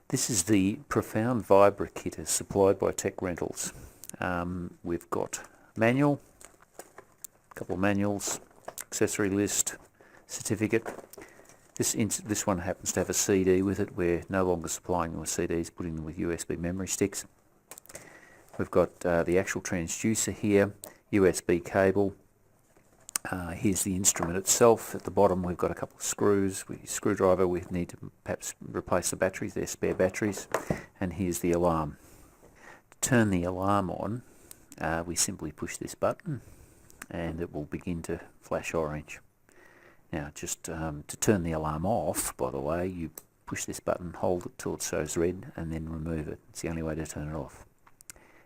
This is the Profound VIBRA kit as supplied by Tech Rentals. We've got manual, a couple of manuals, accessory list, certificate. This one happens to have a CD with it. We're no longer supplying them with CDs, putting them with USB memory sticks. We've got the actual transducer here, USB cable. Here's the instrument itself. At the bottom we've got a couple of screws, screwdriver. We need to perhaps replace the batteries, they're spare batteries. And here's the alarm. To turn the alarm on, we simply push this button and it will begin to flash orange. Now just to turn the alarm off, by the way, you push this button, hold it till it shows red and then remove it. It's the only way to turn it off.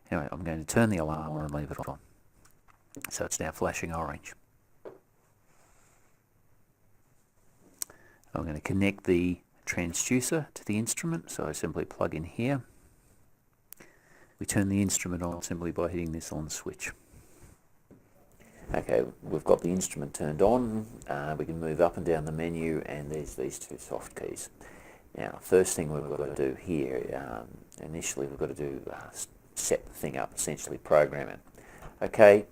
Anyway, I'm going to turn the alarm on and leave it on. So it's now flashing orange. I'm going to connect the transducer to the instrument, so I simply plug in here. We turn the instrument on simply by hitting this on switch. Okay, we've got the instrument turned on. We can move up and down the menu, and there's these two soft keys. Now, first thing we've got to do here, initially we've got to do set the thing up, essentially program it. Okay.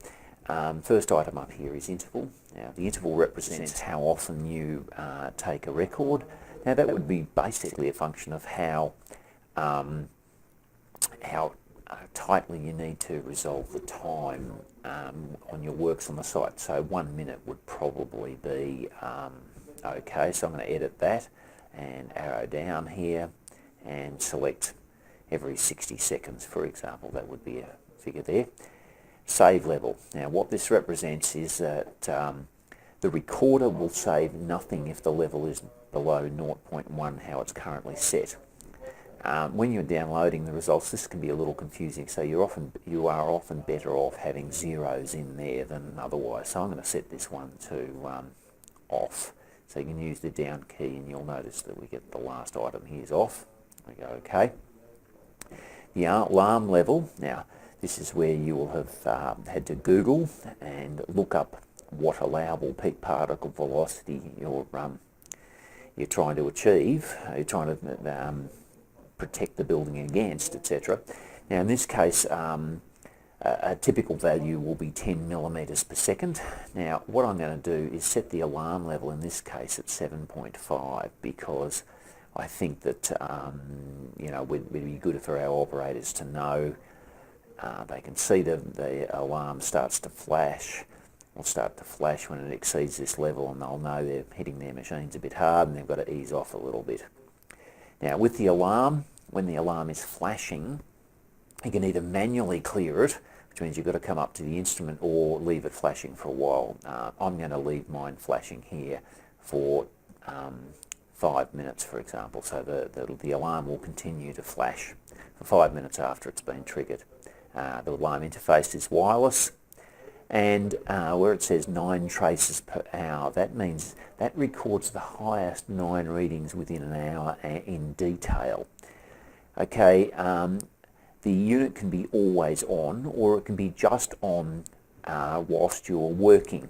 First item up here is interval. Now the interval represents how often you take a record. Now that would be basically a function of how tightly you need to resolve the time on your works on the site. So 1 minute would probably be okay. So I'm going to edit that and arrow down here and select every 60 seconds, for example. That would be a figure there. Save level. Now what this represents is that the recorder will save nothing if the level is below 0.1, how it's currently set. When you're downloading the results, this can be a little confusing, so you are often better off having zeros in there than otherwise. So I'm going to set this one to off. So you can use the down key and you'll notice that we get the last item here is off. We go OK. The alarm level. Now this is where you will have had to Google and look up what allowable peak particle velocity you're trying to achieve, you're trying to protect the building against, etc. Now in this case, a typical value will be 10 millimeters per second. Now what I'm going to do is set the alarm level in this case at 7.5 because I think that would be good for our operators to know. They can see the alarm starts to flash, will start to flash when it exceeds this level, and they'll know they're hitting their machines a bit hard and they've got to ease off a little bit. Now with the alarm, when the alarm is flashing, you can either manually clear it, which means you've got to come up to the instrument, or leave it flashing for a while. I'm going to leave mine flashing here for 5 minutes, for example, so the alarm will continue to flash for 5 minutes after it's been triggered. The alarm interface is wireless, and where it says 9 traces per hour, that means that records the highest 9 readings within an hour in detail. Okay, the unit can be always on, or it can be just on whilst you're working.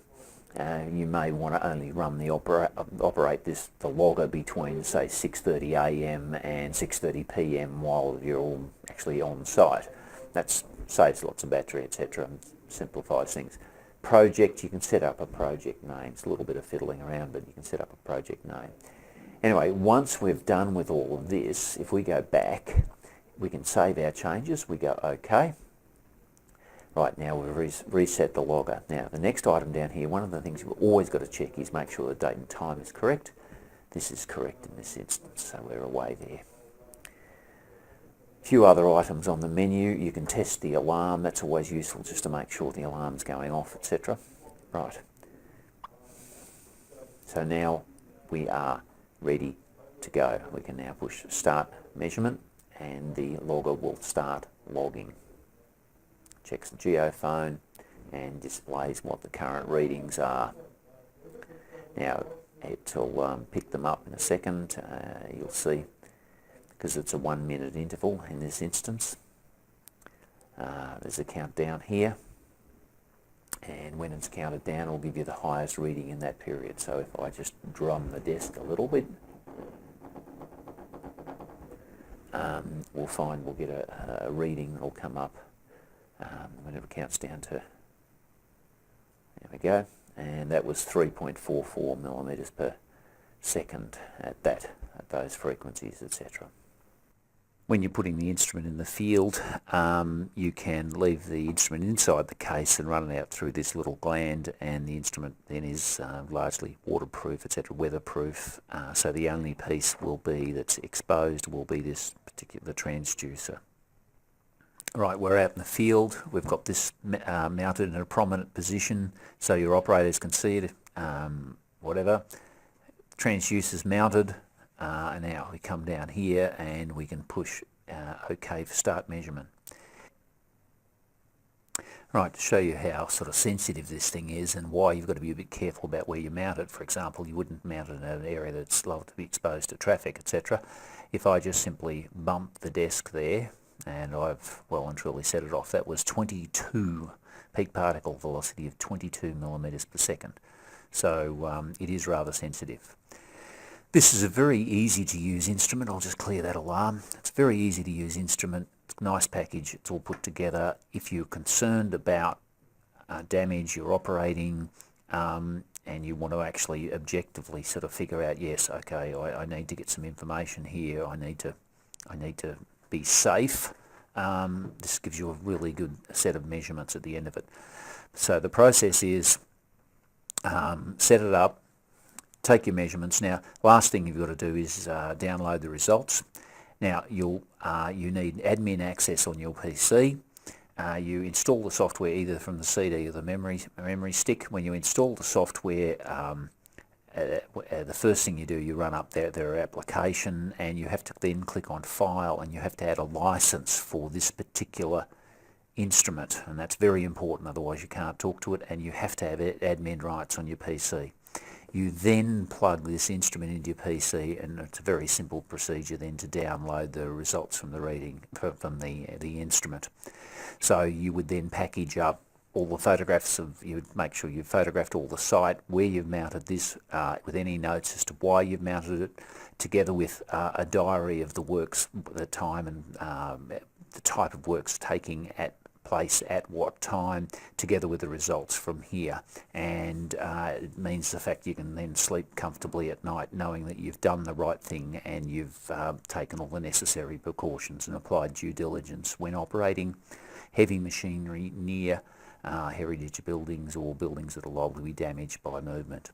You may want to only run operate the logger between, say, 6:30 AM and 6:30 PM while you're actually on site. That saves lots of battery, etc., and simplifies things. Project, you can set up a project name. It's a little bit of fiddling around, but you can set up a project name. Anyway, once we've done with all of this, if we go back, we can save our changes. We go OK. Right, now we've reset the logger. Now the next item down here, one of the things you've always got to check is make sure the date and time is correct. This is correct in this instance, so we're away there. A few other items on the menu. You can test the alarm. That's always useful just to make sure the alarm's going off, etc. Right. So now we are ready to go. We can now push start measurement and the logger will start logging. Checks the geophone and displays what the current readings are. Now it'll pick them up in a second. You'll see, because it's a 1 minute interval in this instance. There's a countdown here, and when it's counted down it'll give you the highest reading in that period. So if I just drum the desk a little bit, we'll find we'll get a reading that will come up whenever it counts down to, there we go, and that was 3.44 millimeters per second at those frequencies, etc. When you're putting the instrument in the field, you can leave the instrument inside the case and run it out through this little gland, and the instrument then is largely waterproof, etc., weatherproof. So the only piece will be that's exposed will be this particular transducer. Right, we're out in the field. We've got this mounted in a prominent position so your operators can see it, whatever. Transducer's mounted. And now we come down here and we can push OK for start measurement. Right, to show you how sort of sensitive this thing is and why you've got to be a bit careful about where you mount it. For example, you wouldn't mount it in an area that's liable to be exposed to traffic, etc. If I just simply bump the desk there, and I've well and truly set it off, that was 22 peak particle velocity of 22 millimeters per second. So it is rather sensitive. This is a very easy to use instrument. I'll just clear that alarm. It's a very easy to use instrument. It's a nice package. It's all put together. If you're concerned about damage you're operating and you want to actually objectively sort of figure out, yes, okay, I need to get some information here. I need to be safe. This gives you a really good set of measurements at the end of it. So the process is set it up. Take your measurements. Now, last thing you've got to do is download the results. Now, you need admin access on your PC. You install the software either from the CD or the memory stick. When you install the software, the first thing you do, you run up their application, and you have to then click on File, and you have to add a license for this particular instrument, and that's very important, otherwise you can't talk to it, and you have to have admin rights on your PC. You then plug this instrument into your PC, and it's a very simple procedure then to download the results from the reading from the instrument. So you would then package up all the photographs you would make sure you've photographed all the site, where you've mounted this, with any notes as to why you've mounted it, together with a diary of the works, the time and the type of works taking place at what time, together with the results from here. And it means the fact you can then sleep comfortably at night knowing that you've done the right thing and you've taken all the necessary precautions and applied due diligence when operating heavy machinery near heritage buildings or buildings that are liable to be damaged by movement.